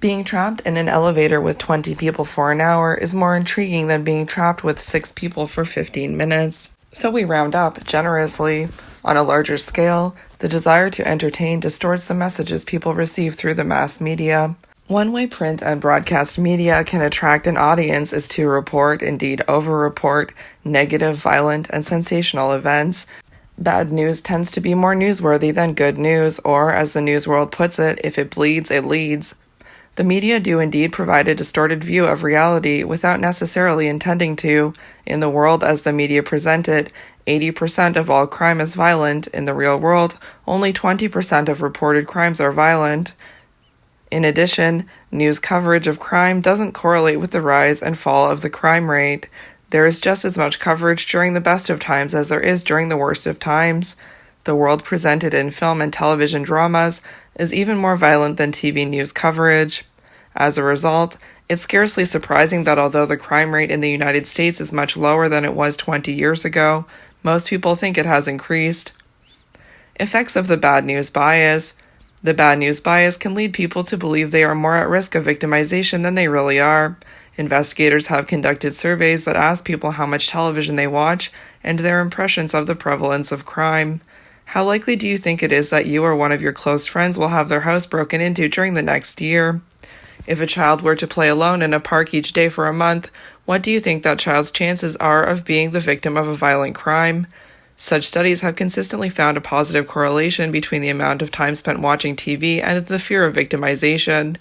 Being trapped in an elevator with 20 people for an hour is more intriguing than being trapped with 6 people for 15 minutes. So we round up generously. On a larger scale, the desire to entertain distorts the messages people receive through the mass media. One way print and broadcast media can attract an audience is to report, indeed over-report, negative, violent, and sensational events. Bad news tends to be more newsworthy than good news, or, as the news world puts it, if it bleeds, it leads. The media do indeed provide a distorted view of reality without necessarily intending to. In the world as the media present it, 80% of all crime is violent. In the real world, only 20% of reported crimes are violent. In addition, news coverage of crime doesn't correlate with the rise and fall of the crime rate. There is just as much coverage during the best of times as there is during the worst of times. The world presented in film and television dramas is even more violent than TV news coverage. As a result, it's scarcely surprising that although the crime rate in the United States is much lower than it was 20 years ago, most people think it has increased. Effects of the bad news bias. The bad news bias can lead people to believe they are more at risk of victimization than they really are. Investigators have conducted surveys that ask people how much television they watch and their impressions of the prevalence of crime. How likely do you think it is that you or one of your close friends will have their house broken into during the next year? If a child were to play alone in a park each day for a month, what do you think that child's chances are of being the victim of a violent crime? Such studies have consistently found a positive correlation between the amount of time spent watching TV and the fear of victimization.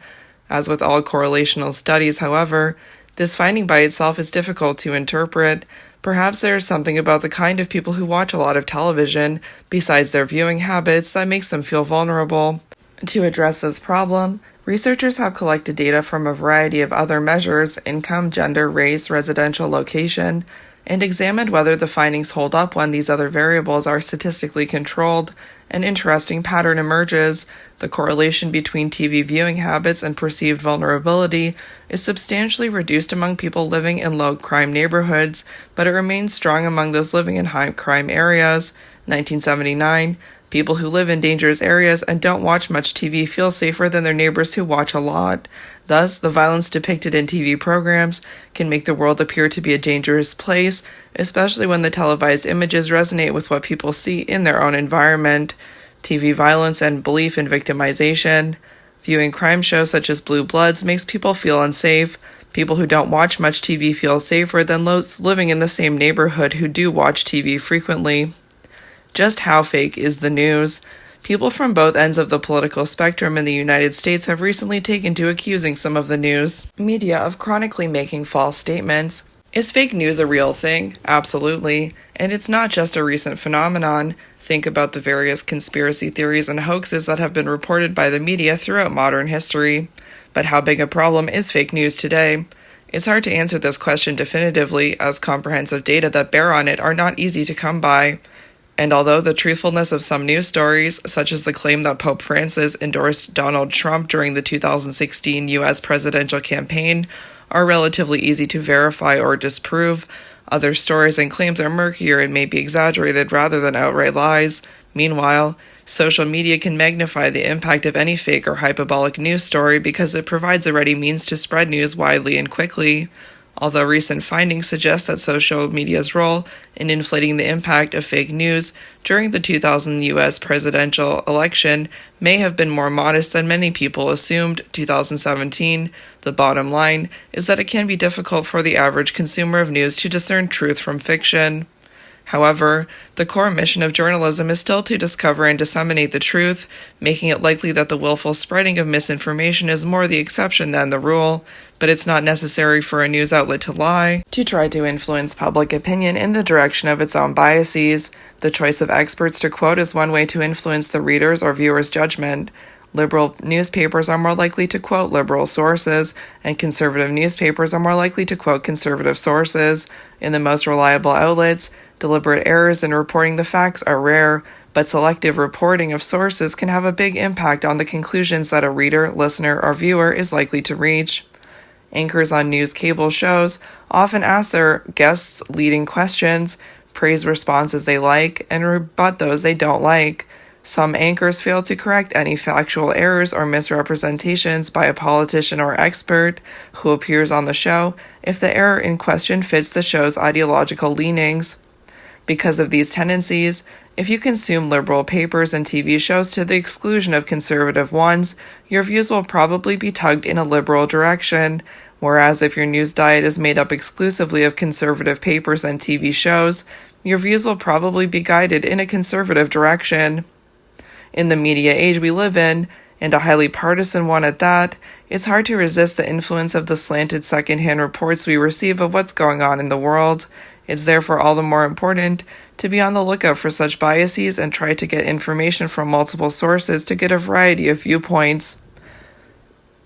As with all correlational studies, however, this finding by itself is difficult to interpret. Perhaps there is something about the kind of people who watch a lot of television, besides their viewing habits, that makes them feel vulnerable. To address this problem, researchers have collected data from a variety of other measures, income, gender, race, residential location, and examined whether the findings hold up when these other variables are statistically controlled. An interesting pattern emerges. The correlation between TV viewing habits and perceived vulnerability is substantially reduced among people living in low-crime neighborhoods, but it remains strong among those living in high-crime areas. 1979. People who live in dangerous areas and don't watch much TV feel safer than their neighbors who watch a lot. Thus, the violence depicted in TV programs can make the world appear to be a dangerous place, especially when the televised images resonate with what people see in their own environment. TV violence and belief in victimization. Viewing crime shows such as Blue Bloods makes people feel unsafe. People who don't watch much TV feel safer than those living in the same neighborhood who do watch TV frequently. Just how fake is the news? People from both ends of the political spectrum in the United States have recently taken to accusing some of the news media of chronically making false statements. Is fake news a real thing? Absolutely. And it's not just a recent phenomenon. Think about the various conspiracy theories and hoaxes that have been reported by the media throughout modern history. But how big a problem is fake news today? It's hard to answer this question definitively, as comprehensive data that bear on it are not easy to come by. And although the truthfulness of some news stories, such as the claim that Pope Francis endorsed Donald Trump during the 2016 U.S. presidential campaign, are relatively easy to verify or disprove, other stories and claims are murkier and may be exaggerated rather than outright lies. Meanwhile, social media can magnify the impact of any fake or hyperbolic news story because it provides a ready means to spread news widely and quickly. Although recent findings suggest that social media's role in inflating the impact of fake news during the 2000 U.S. presidential election may have been more modest than many people assumed, 2017, the bottom line is that it can be difficult for the average consumer of news to discern truth from fiction. However, the core mission of journalism is still to discover and disseminate the truth, making it likely that the willful spreading of misinformation is more the exception than the rule, but it's not necessary for a news outlet to lie, to try to influence public opinion in the direction of its own biases. The choice of experts to quote is one way to influence the reader's or viewer's judgment. Liberal newspapers are more likely to quote liberal sources, and conservative newspapers are more likely to quote conservative sources. In the most reliable outlets, deliberate errors in reporting the facts are rare, but selective reporting of sources can have a big impact on the conclusions that a reader, listener, or viewer is likely to reach. Anchors on news cable shows often ask their guests leading questions, praise responses they like, and rebut those they don't like. Some anchors fail to correct any factual errors or misrepresentations by a politician or expert who appears on the show if the error in question fits the show's ideological leanings. Because of these tendencies, if you consume liberal papers and TV shows to the exclusion of conservative ones, your views will probably be tugged in a liberal direction, whereas if your news diet is made up exclusively of conservative papers and TV shows, your views will probably be guided in a conservative direction. In the media age we live in, and a highly partisan one at that, it's hard to resist the influence of the slanted secondhand reports we receive of what's going on in the world. It's therefore all the more important to be on the lookout for such biases and try to get information from multiple sources to get a variety of viewpoints.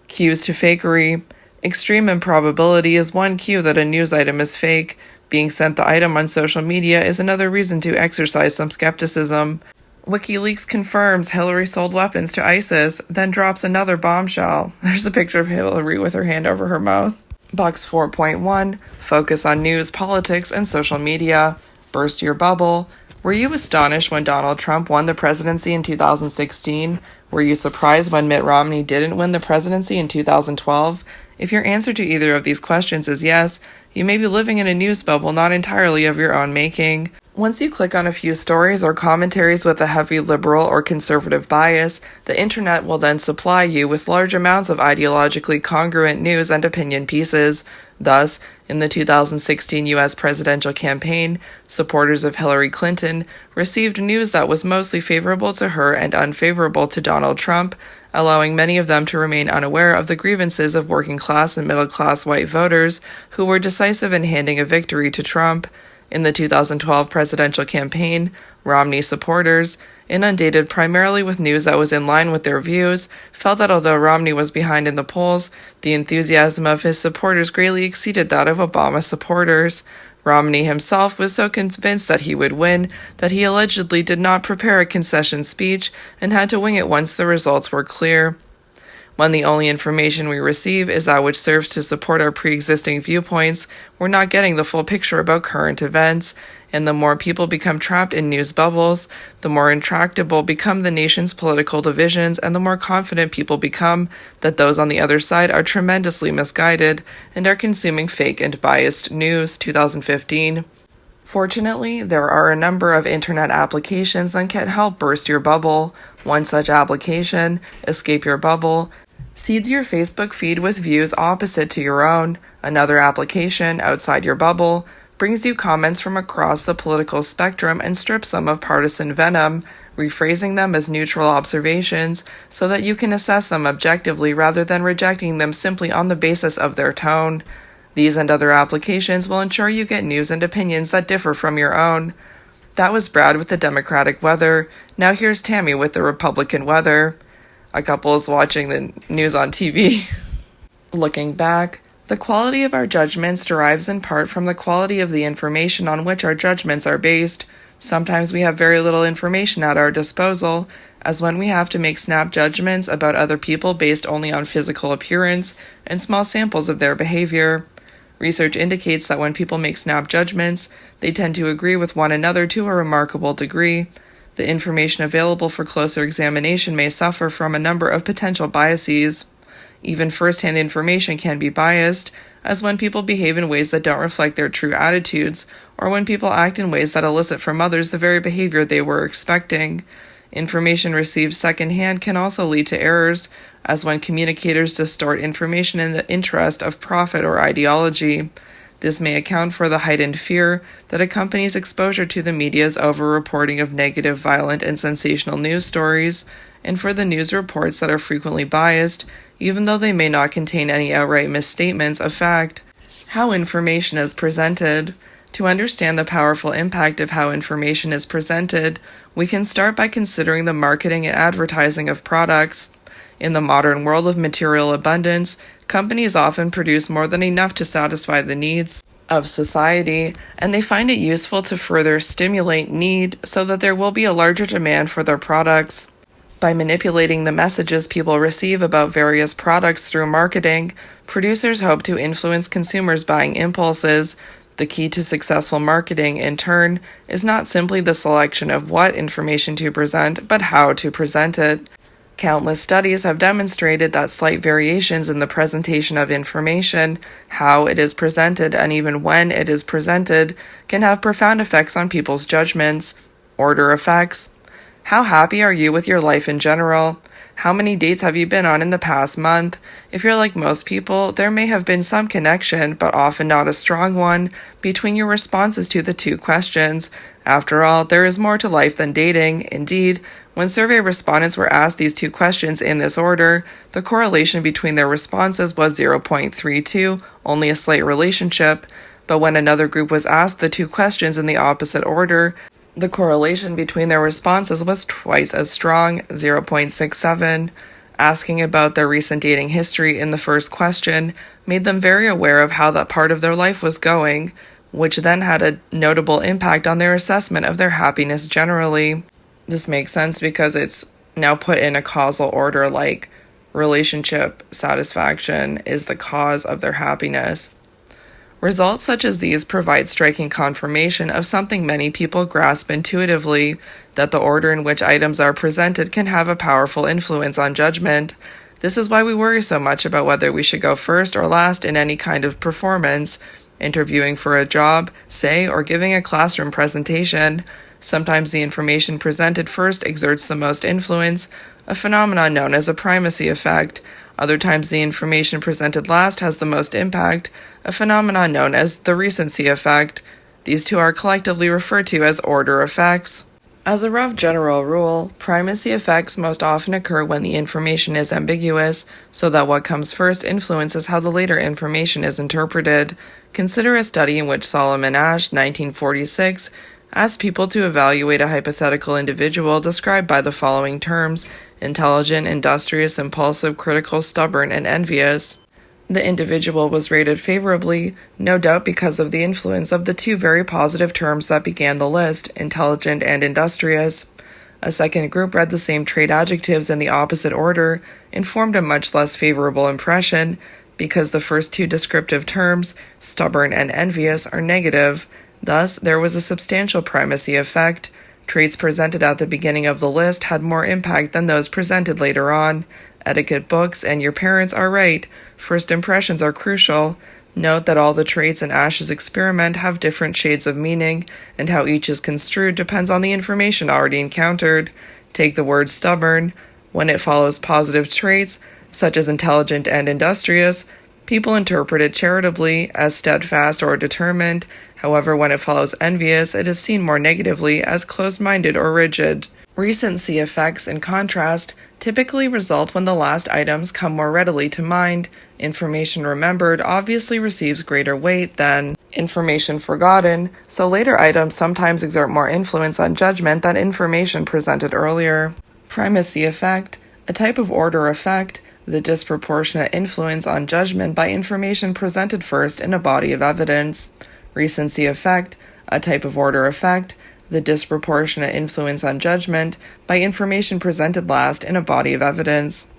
Cues to fakery. Extreme improbability is one cue that a news item is fake. Being sent the item on social media is another reason to exercise some skepticism. WikiLeaks confirms Hillary sold weapons to ISIS, then drops another bombshell. There's a picture of Hillary with her hand over her mouth. Box 4.1, focus on news, politics, and social media. Burst your bubble. Were you astonished when Donald Trump won the presidency in 2016? Were you surprised when Mitt Romney didn't win the presidency in 2012? If your answer to either of these questions is yes, you may be living in a news bubble not entirely of your own making. Once you click on a few stories or commentaries with a heavy liberal or conservative bias, the internet will then supply you with large amounts of ideologically congruent news and opinion pieces. Thus, in the 2016 U.S. presidential campaign, supporters of Hillary Clinton received news that was mostly favorable to her and unfavorable to Donald Trump, allowing many of them to remain unaware of the grievances of working-class and middle-class white voters who were decisive in handing a victory to Trump. In the 2012 presidential campaign, Romney supporters, inundated primarily with news that was in line with their views, felt that although Romney was behind in the polls, the enthusiasm of his supporters greatly exceeded that of Obama supporters. Romney himself was so convinced that he would win that he allegedly did not prepare a concession speech and had to wing it once the results were clear. When the only information we receive is that which serves to support our pre-existing viewpoints, we're not getting the full picture about current events, and the more people become trapped in news bubbles, the more intractable become the nation's political divisions, and the more confident people become that those on the other side are tremendously misguided and are consuming fake and biased news. 2015. Fortunately, there are a number of internet applications that can help burst your bubble. One such application, Escape Your Bubble, seeds your Facebook feed with views opposite to your own. Another application, Outside Your Bubble, brings you comments from across the political spectrum and strips them of partisan venom, rephrasing them as neutral observations so that you can assess them objectively rather than rejecting them simply on the basis of their tone. These and other applications will ensure you get news and opinions that differ from your own. That was Brad with the Democratic weather. Now here's Tammy with the Republican weather. A couple is watching the news on TV. Looking back, the quality of our judgments derives in part from the quality of the information on which our judgments are based. Sometimes we have very little information at our disposal, as when we have to make snap judgments about other people based only on physical appearance and small samples of their behavior. Research indicates that when people make snap judgments, they tend to agree with one another to a remarkable degree. The information available for closer examination may suffer from a number of potential biases. Even first-hand information can be biased, as when people behave in ways that don't reflect their true attitudes, or when people act in ways that elicit from others the very behavior they were expecting. Information received secondhand can also lead to errors, as when communicators distort information in the interest of profit or ideology. This may account for the heightened fear that accompanies exposure to the media's over-reporting of negative, violent, and sensational news stories, and for the news reports that are frequently biased, even though they may not contain any outright misstatements of fact. How information is presented. To understand the powerful impact of how information is presented, we can start by considering the marketing and advertising of products. In the modern world of material abundance, companies often produce more than enough to satisfy the needs of society, and they find it useful to further stimulate need so that there will be a larger demand for their products. By manipulating the messages people receive about various products through marketing, producers hope to influence consumers' buying impulses. The key to successful marketing, in turn, is not simply the selection of what information to present, but how to present it. Countless studies have demonstrated that slight variations in the presentation of information, how it is presented, and even when it is presented, can have profound effects on people's judgments. Order effects. How happy are you with your life in general? How many dates have you been on in the past month? If you're like most people, there may have been some connection, but often not a strong one, between your responses to the two questions. After all, there is more to life than dating. Indeed, when survey respondents were asked these two questions in this order, the correlation between their responses was 0.32, only a slight relationship. But when another group was asked the two questions in the opposite order, the correlation between their responses was twice as strong, 0.67. Asking about their recent dating history in the first question made them very aware of how that part of their life was going, which then had a notable impact on their assessment of their happiness generally. This makes sense because it's now put in a causal order, like relationship satisfaction is the cause of their happiness. Results such as these provide striking confirmation of something many people grasp intuitively, that the order in which items are presented can have a powerful influence on judgment. This is why we worry so much about whether we should go first or last in any kind of performance, interviewing for a job, say, or giving a classroom presentation. Sometimes the information presented first exerts the most influence, a phenomenon known as a primacy effect. Other times the information presented last has the most impact, a phenomenon known as the recency effect. These two are collectively referred to as order effects. As a rough general rule, primacy effects most often occur when the information is ambiguous, so that what comes first influences how the later information is interpreted. Consider a study in which Solomon Asch, 1946, asked people to evaluate a hypothetical individual described by the following terms: intelligent, industrious, impulsive, critical, stubborn, and envious. The individual was rated favorably, no doubt because of the influence of the two very positive terms that began the list, intelligent and industrious. A second group read the same trait adjectives in the opposite order and formed a much less favorable impression, because the first two descriptive terms, stubborn and envious, are negative. Thus, there was a substantial primacy effect. Traits presented at the beginning of the list had more impact than those presented later on. Etiquette books and your parents are right. First impressions are crucial. Note that all the traits in Asch's experiment have different shades of meaning, and how each is construed depends on the information already encountered. Take the word stubborn. When it follows positive traits, such as intelligent and industrious, people interpret it charitably as steadfast or determined. However, when it follows envious, it is seen more negatively as closed-minded or rigid. Recency effects, in contrast, typically result when the last items come more readily to mind. Information remembered obviously receives greater weight than information forgotten, so later items sometimes exert more influence on judgment than information presented earlier. Primacy effect, a type of order effect, the disproportionate influence on judgment by information presented first in a body of evidence. Recency effect, a type of order effect, the disproportionate influence on judgment by information presented last in a body of evidence.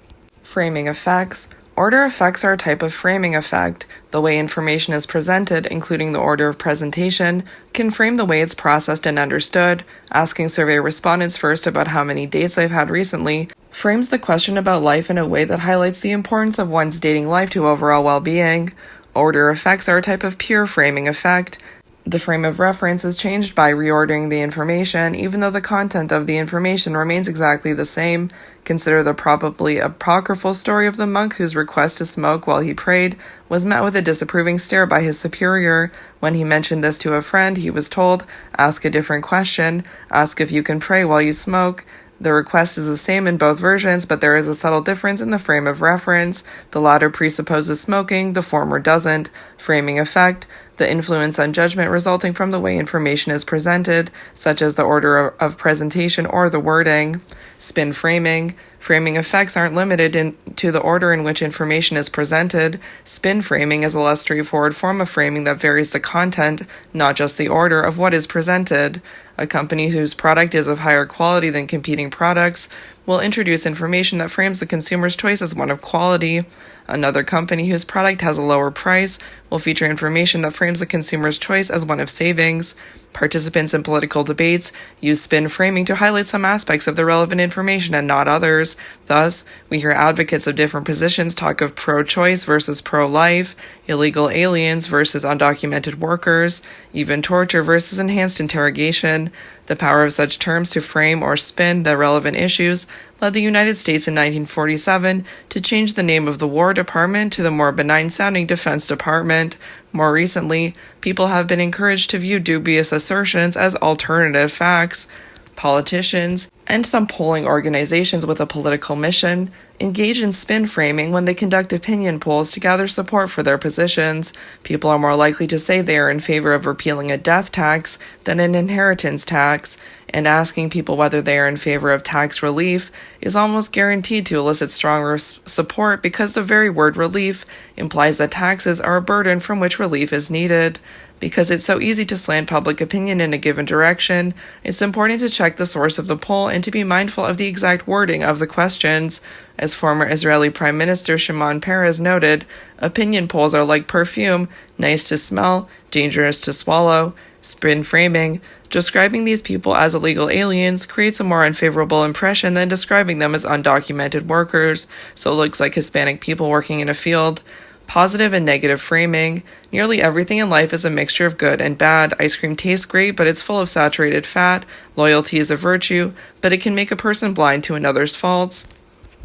Framing effects. Order effects are a type of framing effect. The way information is presented, including the order of presentation, can frame the way it's processed and understood. Asking survey respondents first about how many dates they've had recently frames the question about life in a way that highlights the importance of one's dating life to overall well-being. Order effects are a type of pure framing effect. The frame of reference is changed by reordering the information, even though the content of the information remains exactly the same. Consider the probably apocryphal story of the monk whose request to smoke while he prayed was met with a disapproving stare by his superior. When he mentioned this to a friend, he was told, "Ask a different question. Ask if you can pray while you smoke." The request is the same in both versions, but there is a subtle difference in the frame of reference. The latter presupposes smoking, the former doesn't. Framing effect, the influence on judgment resulting from the way information is presented, such as the order of presentation or the wording. Spin framing. Framing effects aren't limited to the order in which information is presented. Spin framing is a less straightforward form of framing that varies the content, not just the order, of what is presented. A company whose product is of higher quality than competing products will introduce information that frames the consumer's choice as one of quality. Another company whose product has a lower price will feature information that frames the consumer's choice as one of savings. Participants in political debates use spin framing to highlight some aspects of the relevant information and not others. Thus, we hear advocates of different positions talk of pro-choice versus pro-life, illegal aliens versus undocumented workers, even torture versus enhanced interrogation. The power of such terms to frame or spin the relevant issues led the United States in 1947 to change the name of the War Department to the more benign-sounding Defense Department. More recently, people have been encouraged to view dubious assertions as alternative facts. Politicians and some polling organizations with a political mission engage in spin framing when they conduct opinion polls to gather support for their positions. People are more likely to say they are in favor of repealing a death tax than an inheritance tax, and asking people whether they are in favor of tax relief is almost guaranteed to elicit stronger support because the very word relief implies that taxes are a burden from which relief is needed. Because it's so easy to slant public opinion in a given direction, it's important to check the source of the poll and to be mindful of the exact wording of the questions. As former Israeli Prime Minister Shimon Peres noted, opinion polls are like perfume, nice to smell, dangerous to swallow. Spin framing, describing these people as illegal aliens, creates a more unfavorable impression than describing them as undocumented workers, so it looks like Hispanic people working in a field. Positive and negative framing. Nearly everything in life is a mixture of good and bad. Ice cream tastes great, but it's full of saturated fat. Loyalty is a virtue, but it can make a person blind to another's faults.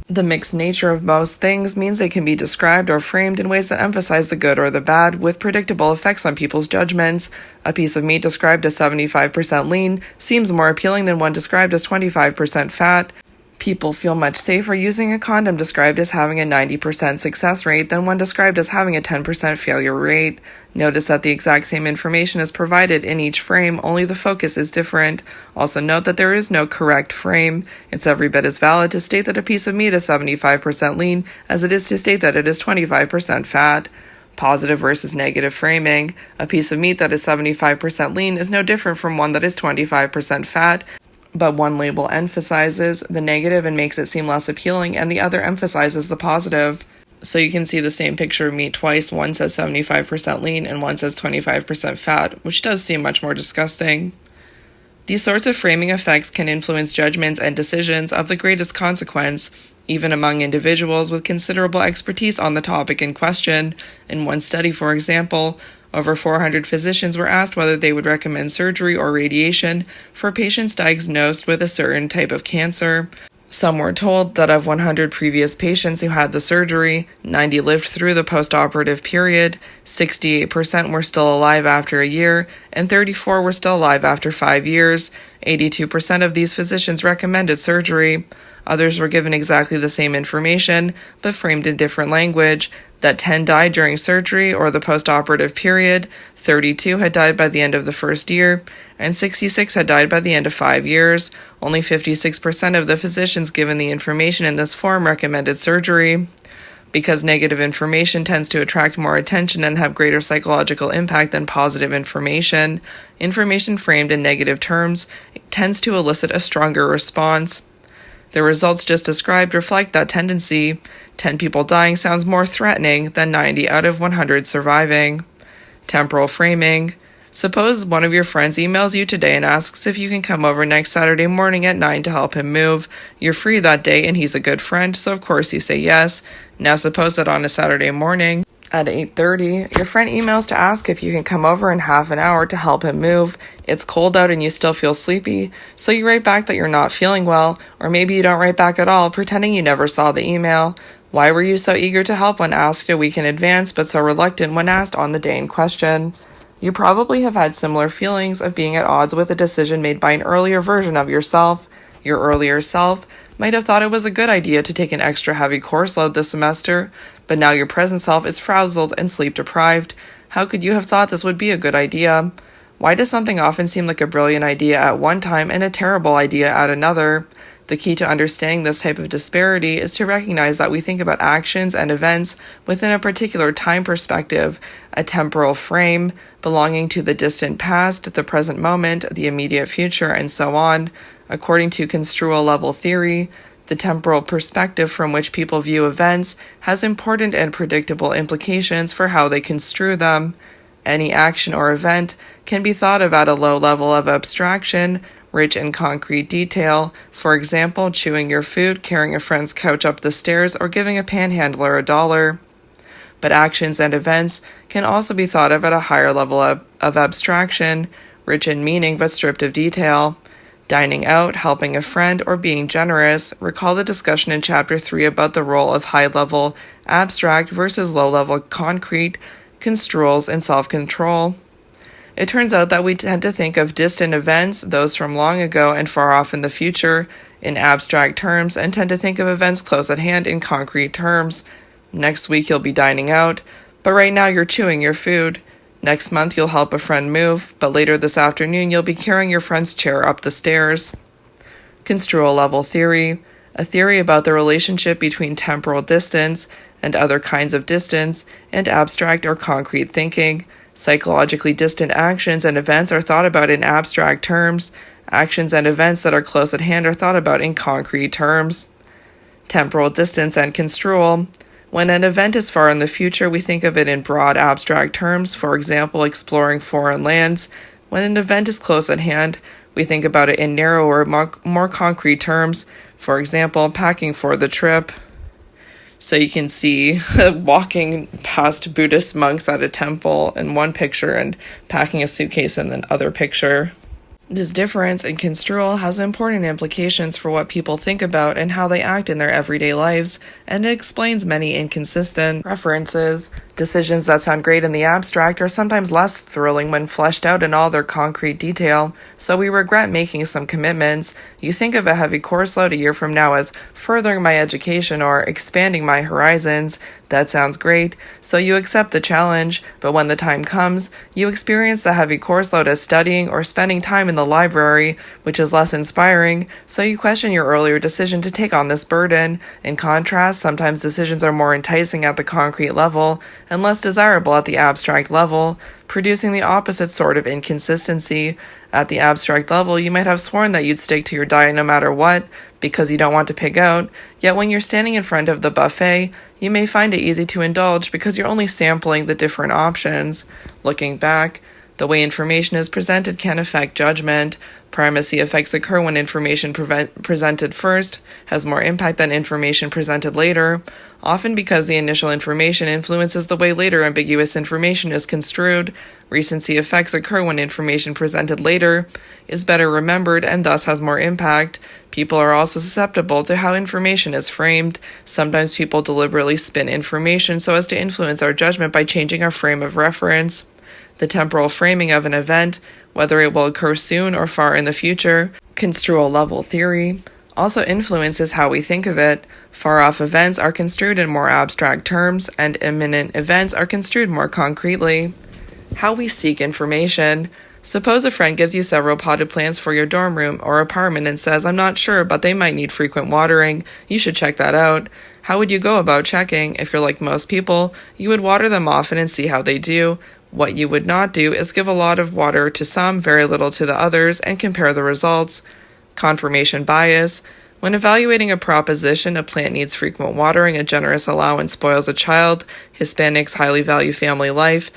The mixed nature of most things means they can be described or framed in ways that emphasize the good or the bad, with predictable effects on people's judgments. A piece of meat described as 75% lean seems more appealing than one described as 25% fat. People feel much safer using a condom described as having a 90% success rate than one described as having a 10% failure rate. Notice that the exact same information is provided in each frame, only the focus is different. Also note that there is no correct frame. It's every bit as valid to state that a piece of meat is 75% lean as it is to state that it is 25% fat. Positive versus negative framing. A piece of meat that is 75% lean is no different from one that is 25% fat, but one label emphasizes the negative and makes it seem less appealing, and the other emphasizes the positive. So you can see the same picture of meat twice. One says 75% lean and one says 25% fat, which does seem much more disgusting. These sorts of framing effects can influence judgments and decisions of the greatest consequence, even among individuals with considerable expertise on the topic in question. In one study, for example, over 400 physicians were asked whether they would recommend surgery or radiation for patients diagnosed with a certain type of cancer. Some were told that of 100 previous patients who had the surgery, 90 lived through the post-operative period, 68% were still alive after a year, and 34 were still alive after 5 years. 82% of these physicians recommended surgery. Others were given exactly the same information, but framed in different language, that 10 died during surgery or the post-operative period, 32 had died by the end of the first year, and 66 had died by the end of 5 years. Only 56% of the physicians given the information in this form recommended surgery. Because negative information tends to attract more attention and have greater psychological impact than positive information, information framed in negative terms tends to elicit a stronger response. The results just described reflect that tendency. 10 people dying sounds more threatening than 90 out of 100 surviving. Temporal framing. Suppose one of your friends emails you today and asks if you can come over next Saturday morning at 9 to help him move. You're free that day and he's a good friend, so of course you say yes. Now suppose that on a Saturday morning at 8:30, your friend emails to ask if you can come over in half an hour to help him move. It's cold out and you still feel sleepy, so you write back that you're not feeling well, or maybe you don't write back at all, pretending you never saw the email. Why were you so eager to help when asked a week in advance, but so reluctant when asked on the day in question? You probably have had similar feelings of being at odds with a decision made by an earlier version of yourself. Your earlier self might have thought it was a good idea to take an extra heavy course load this semester, but now your present self is frazzled and sleep deprived. How could you have thought this would be a good idea? Why does something often seem like a brilliant idea at one time and a terrible idea at another? The key to understanding this type of disparity is to recognize that we think about actions and events within a particular time perspective, a temporal frame belonging to the distant past, the present moment, the immediate future, and so on. According to construal level theory, The temporal perspective from which people view events has important and predictable implications for how they construe them. Any action or event can be thought of at a low level of abstraction, rich in concrete detail, for example, chewing your food, carrying a friend's couch up the stairs, or giving a panhandler $1. But actions and events can also be thought of at a higher level of abstraction, rich in meaning but stripped of detail. Dining out, helping a friend, or being generous. Recall the discussion in Chapter 3 about the role of high-level abstract versus low-level concrete construals in self-control. It turns out that we tend to think of distant events, those from long ago and far off in the future, in abstract terms, and tend to think of events close at hand in concrete terms. Next week you'll be dining out, but right now you're chewing your food. Next month you'll help a friend move, but later this afternoon you'll be carrying your friend's chair up the stairs. Construal level theory, a theory about the relationship between temporal distance and other kinds of distance and abstract or concrete thinking. Psychologically distant actions and events are thought about in abstract terms. Actions and events that are close at hand are thought about in concrete terms. Temporal distance and construal. When an event is far in the future, we think of it in broad abstract terms, for example, exploring foreign lands. When an event is close at hand, we think about it in narrower, more concrete terms, for example, packing for the trip. So you can see walking past Buddhist monks at a temple in one picture and packing a suitcase in another picture. This difference in construal has important implications for what people think about and how they act in their everyday lives, and it explains many inconsistent references. Decisions that sound great in the abstract are sometimes less thrilling when fleshed out in all their concrete detail, so we regret making some commitments. You think of a heavy course load a year from now as furthering my education or expanding my horizons. That sounds great, so you accept the challenge, but when the time comes, you experience the heavy course load as studying or spending time in the library, which is less inspiring, so you question your earlier decision to take on this burden. In contrast, sometimes decisions are more enticing at the concrete level and less desirable at the abstract level, producing the opposite sort of inconsistency. At the abstract level, you might have sworn that you'd stick to your diet no matter what, because you don't want to pig out, yet when you're standing in front of the buffet, you may find it easy to indulge because you're only sampling the different options. Looking back, the way information is presented can affect judgment. Primacy effects occur when information presented first has more impact than information presented later, often because the initial information influences the way later ambiguous information is construed. Recency effects occur when information presented later is better remembered and thus has more impact. People are also susceptible to how information is framed. Sometimes people deliberately spin information so as to influence our judgment by changing our frame of reference. The temporal framing of an event, whether it will occur soon or far in the future, construal level theory, also influences how we think of it. Far-off events are construed in more abstract terms, and imminent events are construed more concretely. How we seek information. Suppose a friend gives you several potted plants for your dorm room or apartment and says, "I'm not sure, but they might need frequent watering. You should check that out." How would you go about checking? If you're like most people, you would water them often and see how they do. What you would not do is give a lot of water to some, very little to the others, and compare the results. Confirmation bias. When evaluating a proposition, a plant needs frequent watering, a generous allowance spoils a child, Hispanics highly value family life.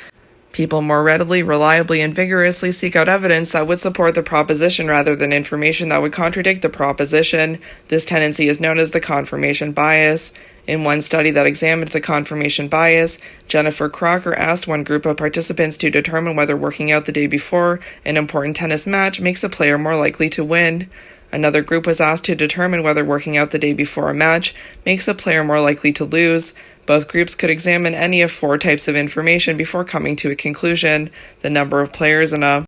People more readily, reliably, and vigorously seek out evidence that would support the proposition rather than information that would contradict the proposition. This tendency is known as the confirmation bias. In one study that examined the confirmation bias, Jennifer Crocker asked one group of participants to determine whether working out the day before an important tennis match makes a player more likely to win. Another group was asked to determine whether working out the day before a match makes a player more likely to lose. Both groups could examine any of 4 types of information before coming to a conclusion: the number of players in a